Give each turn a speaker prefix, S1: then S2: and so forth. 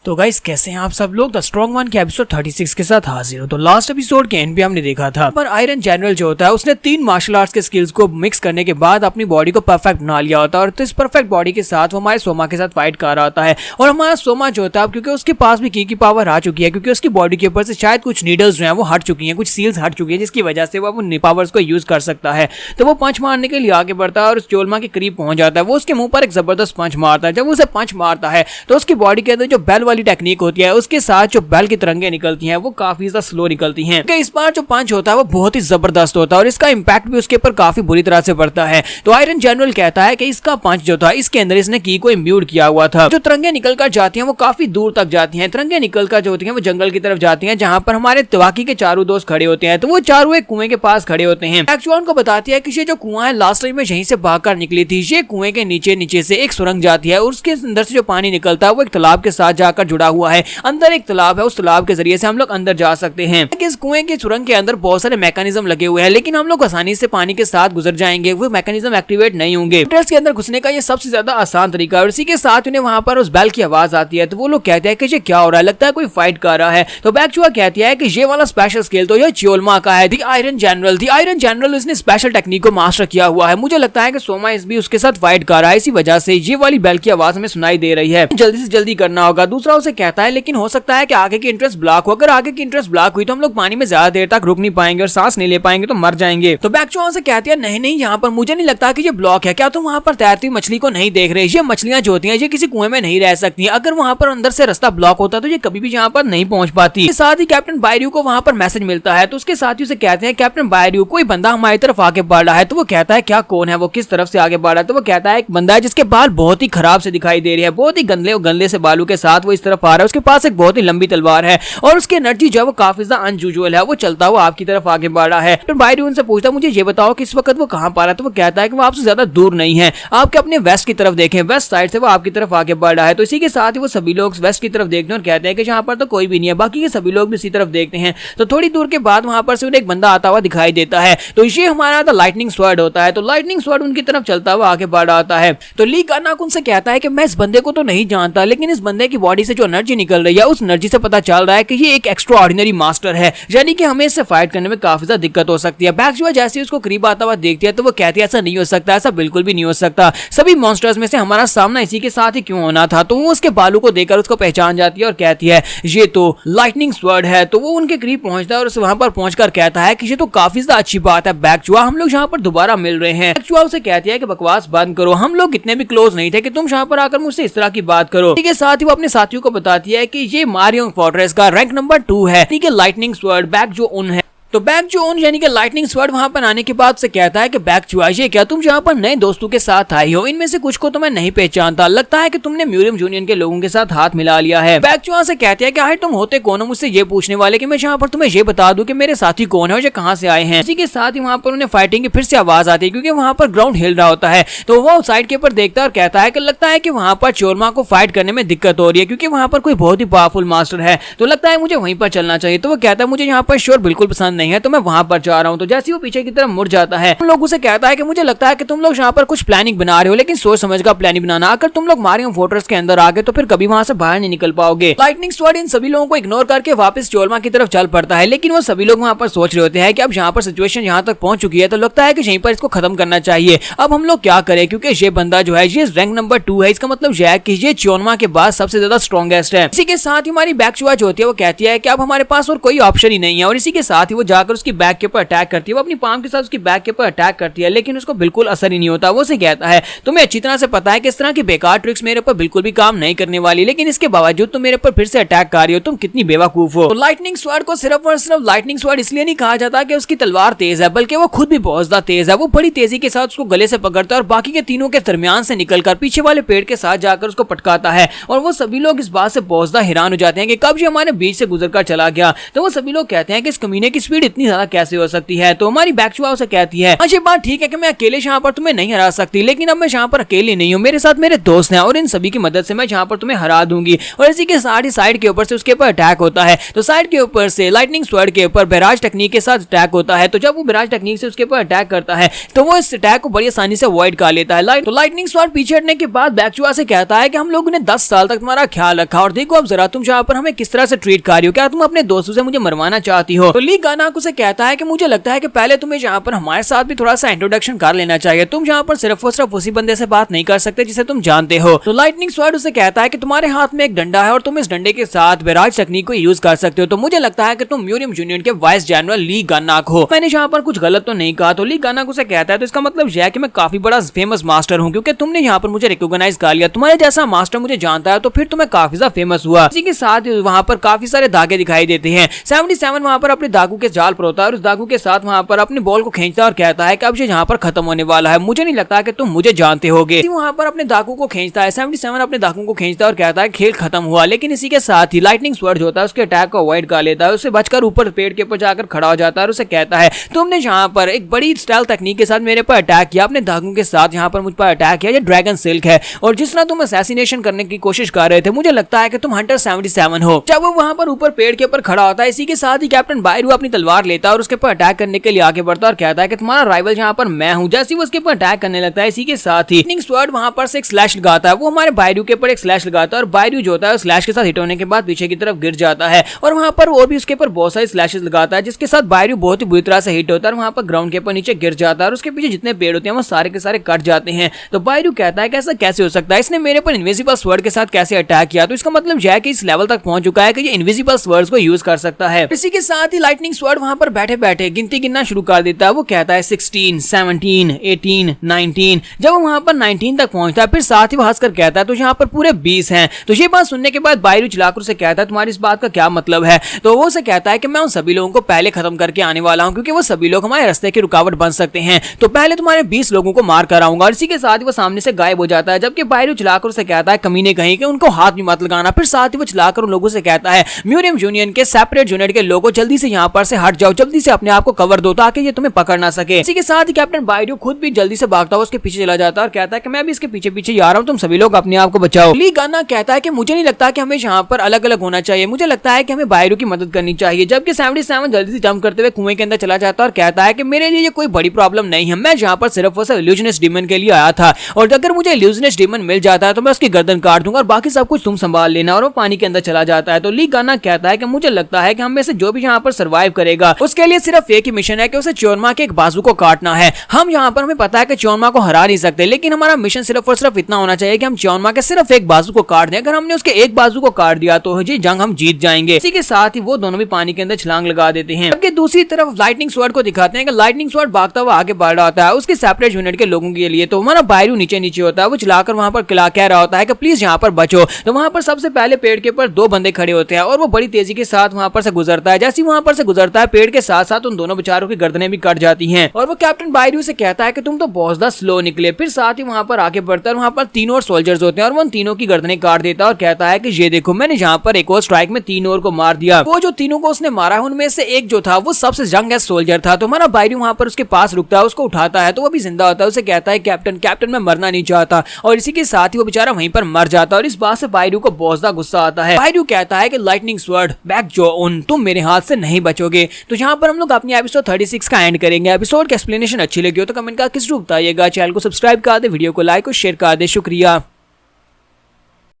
S1: तो गाइस कैसे हैं आप सब लोग। द स्ट्रॉन्ग वन के एपिसोड 36 के साथ हाजिर हो। तो लास्ट एपिसोड के एंड पे हमने देखा था पर आयरन जनरल जो होता है उसने 3 मार्शल आर्ट्स के स्किल्स को मिक्स करने के बाद अपनी बॉडी को परफेक्ट बना लिया होता है और तो इस परफेक्ट बॉडी के साथ वो हमारे सोमा के साथ फाइट कर रहा होता है। और हमारा सोमा जो होता है क्योंकि उसके पास भी की पावर आ चुकी है, क्योंकि उसकी बॉडी के ऊपर से शायद कुछ नीडल्स जो है वो हट चुकी है, कुछ सील्स हट चुकी है, जिसकी वजह से वो अपनी पावर्स को यूज कर सकता है। तो वो पंच मारने के लिए आगे बढ़ता है और उस चोलमा के करीब पहुंच जाता है। वो उसके मुंह पर एक जबरदस्त पंच मारता है। जब उसे पंच मारता है तो उसकी बॉडी के अंदर जो बेल वाली टेक्निक होती है उसके साथ जो बेल की तरंगे निकलती हैं वो काफी ज्यादा स्लो निकलती हैं। इस बार जो पंच होता है वो बहुत ही जबरदस्त होता है और इसका इंपैक्ट भी उसके ऊपर काफी बुरी तरह से पड़ता है। तो आयरन जनरल कहता है कि इसका पंच जो था इसके अंदर इसने की को इम्ब्यूड किया हुआ था। जो तरंगे निकलकर जाती हैं वो काफी दूर तक जाती हैं। तरंगे निकलकर जो होती हैं वो जंगल की तरफ जाती हैं जहां पर हमारे तवाकी के चारों दोस्त खड़े होते हैं। तो वो चारों एक कुएं के पास खड़े होते हैं। एक्चुअल को बताती है कि ये जो कुआं है लास्ट टाइम में यहीं से भागकर निकली थी। ये कुएं के नीचे से एक सुरंग जाती है और उसके अंदर से जो पानी निकलता है वो एक तालाब के साथ जाकर जुड़ा हुआ है। अंदर एक तालाब है, उस तालाब के जरिए से हम लोग अंदर जा सकते हैं। इस कुएं की सुरंग के अंदर बहुत सारे मैकेनिज्म लगे हुए हैं, लेकिन हम लोग आसानी से पानी के साथ गुजर जाएंगे, वो मैकेनिज्म एक्टिवेट नहीं होंगे। ट्रेल्स के अंदर घुसने का ये सबसे ज्यादा आसान तरीका है और इसी के साथ उन्हें वहां पर उस बैल की आवाज आती है। तो वो लोग कहते हैं कि ये क्या हो रहा है, लगता है कोई फाइट कर रहा है। तो बैकचुआ कहती है कि ये वाला स्पेशल स्किल तो ये चियोलमा का है, दी आयरन जनरल इसने स्पेशल टेक्निक को मास्टर किया हुआ है। मुझे लगता है कि सोमा इस भी उसके साथ फाइट कर रहा है, इसी वजह से ये वाली बैल की आवाज हमें सुनाई दे रही है। जल्दी से जल्दी करना होगा। दूसरा उसे कहता है लेकिन हो सकता है कि आगे की इंटरेस्ट ब्लॉक हो। अगर आगे की इंटरेस्ट ब्लॉक हुई तो हम लोग पानी में ज्यादा देर तक रुक नहीं पाएंगे और सांस नहीं ले पाएंगे, तो मर जाएंगे। तो बैकचुआ से कहती है नहीं यहाँ पर मुझे नहीं लगता कि ये ब्लॉक है। क्या तुम वहां पर तैरती मछली को नहीं देख रहे? ये मछलियां जो होती हैं ये किसी कुएं में नहीं रह सकती। अगर वहां पर अंदर से रास्ता ब्लॉक होता तो ये कभी भी यहाँ पर नहीं पहुंच पाती। साथ ही कैप्टन बायरू को वहां पर मैसेज मिलता है। तो उसके साथी उसे कहते हैं कैप्टन बायरू कोई बंदा हमारी तरफ आगे बढ़ रहा है। तो वो कहता है क्या, कौन है वो, किस तरफ से आगे बढ़ रहा है? तो वो कहता है एक बंदा है जिसके बाल बहुत ही खराब से दिखाई दे रही है, बहुत ही गंदले से बालों के साथ वो इस तरफ आ रहा है। उसके पास एक बहुत ही लंबी तलवार है और उसकी एनर्जी जो है वो काफी ज्यादा अनयूजुअल है। वो चलता हुआ आपकी तरफ आगे बढ़ रहा है। तो बायरू उनसे पूछता है मुझे ये बताओ कि इस वक्त वो कहां पा रहा है? तो वो कहता है कि वो आपसे ज्यादा दूर नहीं है, आपके अपने वेस्ट की तरफ देखें, वेस्ट साइड से वो आपकी तरफ आगे बढ़ रहा है। तो इसी के साथ ही वो सभी लोग वेस्ट की तरफ देखते हैं और कहते हैं कि यहाँ पर तो कोई भी नहीं है। बाकी के सभी लोग भी इसी तरफ देखते हैं। तो थोड़ी दूर के बाद वहां पर से उन्हें एक बंदा आता हुआ दिखाई देता है। तो ये हमारा द लाइटनिंग स्वॉर्ड होता है। तो लाइटनिंग स्वॉर्ड उनकी तरफ चलता हुआ आगे बढ़ रहा होता है। तो ली कर्नाक उनसे कहता है कि मैं इस बंदे को तो नहीं जानता, लेकिन इस बंदे की बॉडी से जो एनर्जी निकल रही है उस एनर्जी से पता चल रहा है कि ये एक एक्स्ट्रा ऑर्डिनरी मास्टर है, यानी कि हमें इससे फाइट करने में काफी ज्यादा दिक्कत हो सकती है। बैकचुआ जैसे ही उसको करीब आता हुआ देखती है तो वो कहती है ऐसा नहीं हो सकता, ऐसा बिल्कुल भी नहीं हो सकता। सभी मॉन्स्टर्स में से हमारा सामना इसी के साथ ही क्यों होना था? तो वो उसके बालों को देखकर उसको पहचान जाती है और कहती है ये तो लाइटनिंग स्वॉर्ड है। तो वो उनके करीब पहुंचता है और वहां पर पहुंचकर कहता है कि ये तो काफी ज्यादा अच्छी बात है बैकचुआ, हम लोग यहाँ पर दोबारा मिल रहे हैं। बैकचुआ उसे कहती है कि बकवास बंद करो, हम लोग इतने भी क्लोज नहीं थे कि तुम यहाँ पर आकर मुझसे इस तरह की बात करो। ठीक है, साथ ही वो अपने साथियों को बताती है कि ये मारियोंग फोर्ट्रेस का रैंक नंबर 2 है। ठीक है, लाइटनिंग स्वॉर्ड बैक जो उन है। तो बैकचुआ यानी कि लाइटनिंग स्वॉर्ड वहां पर आने के बाद से कहता है कि बैकचुआ ये क्या, तुम यहाँ पर नए दोस्तों के साथ आई हो, इनमें से कुछ को तो मैं नहीं पहचानता, लगता है कि तुमने म्यूरियम यूनियन के लोगों के साथ हाथ मिला लिया है। बैकचुआ से कहते हैं कि आखिर तुम होते कौन हो मुझसे ये पूछने वाले कि मैं यहाँ पर तुम्हें ये बता दूं कि मेरे साथी कौन है और ये कहाँ से आए हैं। इसी के साथ ही वहाँ पर उन्हें फाइटिंग की फिर से आवाज आती है, क्योंकि वहाँ पर ग्राउंड हिल रहा होता है। तो वो साइड के ऊपर देखता है और कहता है कि लगता है कि वहाँ पर चोरमा को फाइट करने में दिक्कत हो रही है, क्योंकि वहाँ पर कोई बहुत ही पावरफुल मास्टर है। तो लगता है मुझे वहीं पर चलना चाहिए। तो वो कहता है मुझे यहाँ पर शोर बिल्कुल पसंद नहीं है, तो मैं वहां पर जा रहा हूं। तो जैसे वो पीछे की तरफ मुड़ जाता है उन लोगों से कहता है कि मुझे लगता है कि तुम लोग यहाँ पर कुछ प्लानिंग बना रहे हो, लेकिन सोच समझ कर प्लानिंग बनाना। अगर तुम लोग मारियोंग फोर्ट्रेस के अंदर आ गए तो फिर कभी वहां से बाहर नहीं निकल पाओगे। लाइटनिंग स्वॉर्ड इन सभी लोगों को इग्नोर करके वापस चोलमा की तरफ चल पड़ता है, लेकिन वो सभी लोग वहां पर सोच रहे होते हैं कि अब यहाँ पर सिचुएशन यहाँ तक पहुंच चुकी है तो लगता है कि यहीं पर इसको खत्म करना चाहिए। अब हम लोग क्या करें, क्योंकि ये बंदा जो है ये रैंक नंबर 2 है, इसका मतलब यह है कि ये चोलमा के बाद सबसे ज्यादा स्ट्रॉन्गेस्ट है। इसी के साथ ही हमारी बैकचुआ जो होती है वो कहती है कि अब हमारे पास और कोई ऑप्शन ही नहीं है। और इसी के साथ ही वो जाकर उसकी बैक के ऊपर अटैक करती है, वो अपनी पाम के साथ उसकी बैक के ऊपर अटैक करती है, लेकिन उसको बिल्कुल असर ही नहीं होता। वो उसे कहता है तुम्हें अच्छी तरह से पता है कि इस तरह की बेकार ट्रिक्स मेरे ऊपर बिल्कुल भी काम नहीं करने वाली, लेकिन इसके बावजूद तुम मेरे ऊपर फिर से अटैक कर रही हो, तुम कितनी बेवकूफ हो। तो लाइटनिंग स्वॉर्ड को सिर्फ और सिर्फ लाइटनिंग स्वॉर्ड इसलिए नहीं कहा जाता कि उसकी तलवार तेज है, बल्कि वो खुद भी बहुत ज्यादा तेज है। वो बड़ी तेजी के साथ उसको गले से पकड़ता है और बाकी के तीनों के दरमियान से निकलकर पीछे वाले पेड़ के साथ जाकर उसको पटकाता है। और वो सभी लोग इस बात से बहुत ज्यादा हैरान हो जाते हैं कि कब ये हमारे बीच से गुजरकर चला गया। तो वो सभी लोग कहते हैं कि इस कमीने की स्पीड स्पीड इतनी ज्यादा कैसे हो सकती है। तो हमारी बैकचुआ उसे कहती है ये बात ठीक है कि मैं अकेले यहाँ पर तुम्हें नहीं हरा सकती, लेकिन अब मैं यहाँ पर अकेले नहीं हूँ, मेरे साथ मेरे दोस्त हैं और इन सभी की मदद से मैं यहाँ पर तुम्हें हरा दूंगी। और इसी के साथ ही साइड के ऊपर से उसके ऊपर अटैक होता है। तो साइड के ऊपर से लाइटनिंग स्वर्ड के ऊपर बैराज टेक्निक के साथ अटैक होता है। तो जब वो बैराज टेक्निक से उसके ऊपर अटैक करता है तो वो इस अटैक को बड़ी आसानी से अवॉइड कर लेता है। तो लाइटनिंग स्वर्ड पीछे हटने के बाद बैकचुआ से कहता है कि हम लोगों ने 10 साल तक तुम्हारा ख्याल रखा और देखो अब जरा तुम यहाँ पर हमें किस तरह से ट्रीट कर रही हो, क्या तुम अपने दोस्तों से मुझे मरवाना चाहती हो। तो ली गानाको से कहता है कि मुझे लगता है कि पहले तुम्हें यहाँ पर हमारे साथ भी थोड़ा सा इंट्रोडक्शन कर लेना चाहिए, तुम यहाँ पर सिर्फ और सिर्फ उसी बंदे से बात नहीं कर सकते जिसे तुम जानते हो। तो लाइटनिंग स्वर्ड उसे कहता है कि तुम्हारे हाथ में एक डंडा है और तुम इस डंडे के साथ बैराज टेक्निक को यूज कर सकते हो। तो मुझे लगता है कि तुम म्यूरियम यूनियन के वाइस जनरल ली गानाको हो। मैंने यहाँ पर कुछ गलत तो नहीं कहा। तो ली गानाको से कहता है तो इसका मतलब यह है कि मैं काफी बड़ा फेमस मास्टर हूँ, क्योंकि तुमने यहाँ पर मुझे रिकॉग्नाइज कर लिया, तुम्हारे जैसा मास्टर मुझे जानता है, तो फिर तुम्हें काफी ज्यादा फेमस हुआ। इसी के साथ वहाँ पर काफी सारे धागे दिखाई देते हैं। 77 वहाँ पर अपने धागों के जाल पर होता है और उस धागों के साथ वहाँ पर अपने बॉल को खींचता है और कहता है कि अब ये यहाँ पर खत्म होने वाला है, मुझे नहीं लगता कि तुम मुझे जानते होगे। वहाँ पर अपने धागों को खींचता है, 77 अपने धागों को खींचता है और कहता है खेल खत्म हुआ। लेकिन इसी के साथ ही लाइटनिंग स्वर्ड जो होता है उसके अटैक को अवॉइड कर लेता है, उससे बचकर ऊपर पेड़ के ऊपर जाकर खड़ा हो जाता है और उसे कहता है तुमने यहाँ पर एक बड़ी स्टाइल तकनीक के साथ मेरे पर अटैक किया, अपने धागों के साथ यहाँ पर मुझ पर अटैक किया। ये ड्रैगन सिल्क है और जिस तरह तुम असैसिनेशन करने की कोशिश कर रहे थे, मुझे लगता है कि तुम हंटर 77 हो। जब वो वहाँ पर ऊपर पेड़ के ऊपर खड़ा होता है, इसी के साथ ही कैप्टन बायरू अपनी तलवार लेता है और उसके ऊपर अटैक करने के लिए आगे बढ़ता है और कहता है कि तुम्हारा राइवल यहाँ पर मैं हूँ। जैसे वो उसके ऊपर अटैक करने लगता है, इसी के साथ ही लाइटनिंग स्वर्ड वहाँ पर से एक स्लैश लगाता है। वो हमारे बायरू के ऊपर एक स्लैश लगाता है और बायरू जो होता है स्लैश के साथ हिट होने के बाद पीछे की तरफ गिर जाता है और वहाँ पर वो भी उसके ऊपर बहुत सारे स्लैशेस लगाता है, जिसके साथ बायरू बहुत ही बुरी तरह से हिट होता है और वहाँ पर ग्राउंड के ऊपर नीचे गिर जाता है और उसके पीछे जितने पेड़ होते हैं वो सारे के सारे कट जाते हैं। तो बायरू कहता है कि ऐसा कैसे हो सकता है, इसने मेरे पर इनविजिबल स्वर्ड के साथ कैसे अटैक किया। तो इसका मतलब यह है कि इस लेवल तक पहुंच चुका है कि ये इनविजिबल स्वर्ड्स को यूज कर सकता है। इसी के साथ ही लाइटनिंग स्वर्ड वहां पर बैठे बैठे गिनती गिनना शुरू कर देता है। वो कहता है 16, 17, 18, 19। जब वो वहां पर 19 तक पहुंचता है फिर साथ ही वो हंसकर कहता है तो यहाँ पर पूरे 20 हैं। तो ये बात सुनने के बाद बायरू चिल्लाकर उसे कहता है तुम्हारी इस बात का क्या मतलब है। तो वो उसे कहता है कि मैं उन सभी लोगों को पहले खत्म करके आने वाला हूँ, क्योंकि वो सभी लोग हमारे रास्ते की रुकावट बन सकते हैं। तो पहले तुम्हारे 20 लोगों को मार कर आऊंगा। और इसी के साथ ही वो सामने से गायब हो जाता है, जबकि बायरू चिल्लाकर उसे कहता है कमीने कहीं कि उनको हाथ भी मत लगाना। फिर साथ ही वो चिल्लाकर उन लोगों से कहता है म्यूरियम यूनियन के सेपरेट यूनिट के लोगों जल्दी से यहाँ पर से हट जाओ, जल्दी से अपने आप को कवर दो ताकि ये तुम्हें पकड़ ना सके। इसी के साथ ही कैप्टन बायरू खुद भी जल्दी से भागता हुआ उसके पीछे चला जाता है और कहता है कि मैं भी इसके पीछे पीछे आ रहा हूँ, तुम सभी लोग अपने आप को बचाओ। ली गाना कहता है कि मुझे नहीं लगता कि हमें यहाँ पर अलग अलग होना चाहिए, मुझे लगता है कि हमें बायरू की मदद करनी चाहिए। जबकि 77 जल्दी से जंप करते हुए कुएं के अंदर चला जाता है और कहता है कि मेरे लिए ये कोई बड़ी प्रॉब्लम नहीं है, मैं यहाँ पर सिर्फ और सिर्फ इल्यूजनिस्ट डीमन के लिए आया था और अगर मुझे इल्यूजनिस्ट डीमन मिल जाता है तो मैं उसकी गर्दन काट दूंगा और बाकी सब कुछ तुम संभाल लेना। और वो पानी के अंदर चला जाता है। तो ली गाना कहता है कि मुझे लगता है कि हम में से जो भी यहाँ पर सर्वाइव करेगा उसके लिए सिर्फ एक ही मिशन है कि उसे चोरमा के एक बाजू को काटना है। हम यहाँ पर हमें पता है कि चोरमा को हरा नहीं सकते, लेकिन हमारा मिशन सिर्फ और सिर्फ इतना होना चाहिए कि हम चोरमा के सिर्फ एक बाजू को काट दें। अगर हमने उसके एक बाजू को काट दिया तो ये जंग हम जीत जाएंगे। इसी के साथ ही वो दोनों भी पानी के अंदर छलांग लगा देते हैं। जबकि दूसरी तरफ लाइटनिंग स्वर्ड को दिखाते हैं कि लाइटनिंग स्वर्ड भागता हुआ आगे बढ़ रहा होता है उसके सेपरेट यूनिट के लोगों के लिए। तो हमारा बायरू नीचे नीचे होता है, वो चिल्लाकर वहां पर कह रहा होता है कि प्लीज यहाँ पर बचो। तो वहां पर सबसे पहले पेड़ के ऊपर दो बंदे खड़े होते हैं और वो बड़ी तेजी के साथ वहां पर से गुजरता है। जैसे वहां पर से गुजरता है पेड़ के साथ साथ उन दोनों बेचारों की गर्दनें भी कट जाती हैं और वो कैप्टन बायरू से कहता है कि तुम तो बहुत ज्यादा स्लो निकले। फिर साथ ही वहां पर आगे बढ़ता है, वहां पर तीनों और सोल्जर्स होते हैं और वो उन तीनों की गर्दनें काट देता है और कहता है कि ये देखो मैंने यहाँ पर एक और स्ट्राइक में तीन और को मार दिया। वो जो तीनों को उसने मारा है उनमें से एक जो था वो सबसे यंग सोल्जर था। तो हमारा बायरू वहां पर उसके पास रुकता है, उसको उठाता है तो वो भी जिंदा होता है। उसे कहता है कैप्टन मैं मरना नहीं चाहता और इसी के साथ ही वो बेचारा वहीं पर मर जाता है और इस बात से बायरू को बहुत ज्यादा गुस्सा आता है। बायरू कहता है कि लाइटनिंग स्वर्ड बैक जो उन तुम मेरे हाथ से नहीं बचोगे। तो यहाँ पर हम लोग अपनी एपिसोड 36 का एंड करेंगे। एपिसोड की एक्सप्लेनेशन अच्छी लगी हो तो कमेंट करके जरूर बताइएगा। चैनल को सब्सक्राइब कर दे, वीडियो को लाइक और शेयर कर दे। शुक्रिया।